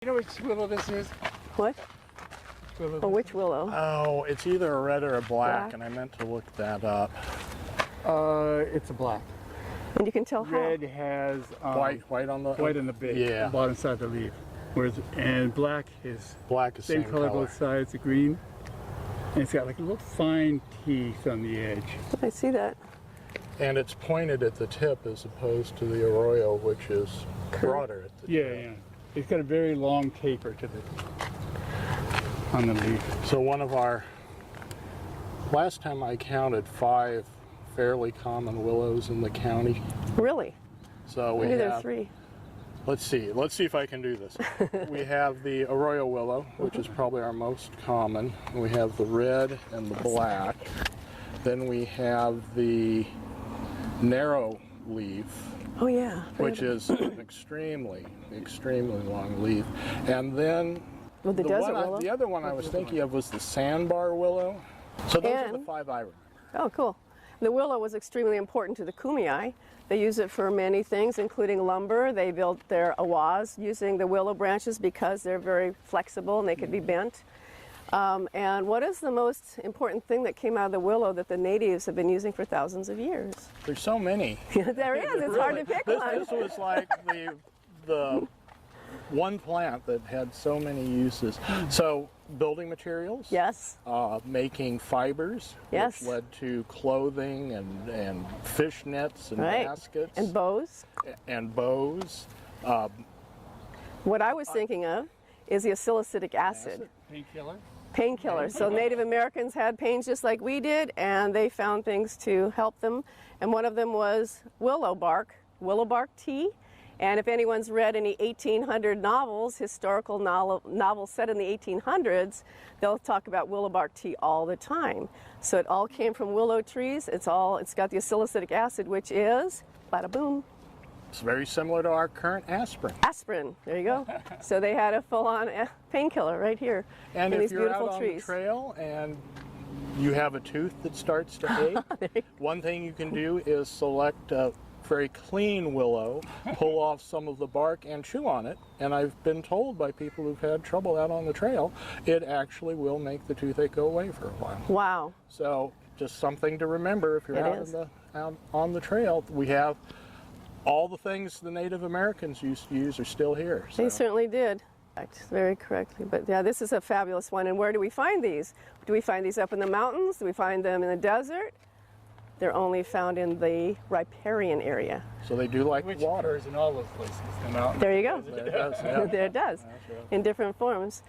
You know which willow this is? What? Willow Oh, which willow? Oh, it's either a red or a black, and I meant to look that up. It's a black. And you can tell how. Red has White on the base, Yeah. the bottom side of the leaf. Whereas, and black is Black is same color both sides, the green. And it's got like little fine teeth on the edge. I see that. And it's pointed at the tip as opposed to the arroyo, which is broader at the Yeah, tip. yeah. It's got a very long taper to the on the leaf. So one of our, last time I counted 5 fairly common willows in the county. Really? So we Maybe there are have, 3. let's see if I can do this. We have the arroyo willow, which is probably our most common. We have the red and the black. Then we have the narrow leaf, Oh yeah. which is an extremely long leaf. And then Well, the desert willow. the other one I was thinking of was the sandbar willow. So those are the And- 5 I remember. Oh, cool. The willow was extremely important to the Kumeyaay. They use it for many things, including lumber. They built their awas using the willow branches because they're very flexible and they could be bent. And what is the most important thing that came out of the willow that the natives have been using for thousands of years? There's so many. There is. It's hard to pick one. This was like the one plant that had so many uses. So building materials. Yes. Making fibers, Yes. which led to clothing and fish nets and Right. baskets And bows. and bows. What I was thinking of is the salicylic acid. Painkiller? Painkillers. So Native Americans had pains just like we did, and they found things to help them. And one of them was willow bark tea. And if anyone's read any 1800 novels, historical novels set in the 1800s, they'll talk about willow bark tea all the time. So it all came from willow trees. It's got the salicylic acid, which is, bada boom, It's very similar to our current aspirin. aspirin. There you go. So they had a full-on painkiller right here And in if these you're beautiful out on trees. the trail and you have a tooth that starts to ache, one thing you can do is select a very clean willow, pull off some of the bark and chew on it. And I've been told by people who've had trouble out on the trail, it actually will make the toothache go away for a while. Wow. So just something to remember if you're It out, is. out on the trail. We have all the things the Native Americans used to use are still here. So. They certainly did. Very correctly. But yeah, this is a fabulous one. And where do we find these? Do we find these up in the mountains? Do we find them in the desert? They're only found in the riparian area. So they do like Which water. occurs in all those places. The mountains. There you go. There it does, yeah. There it does. That's right. In different forms.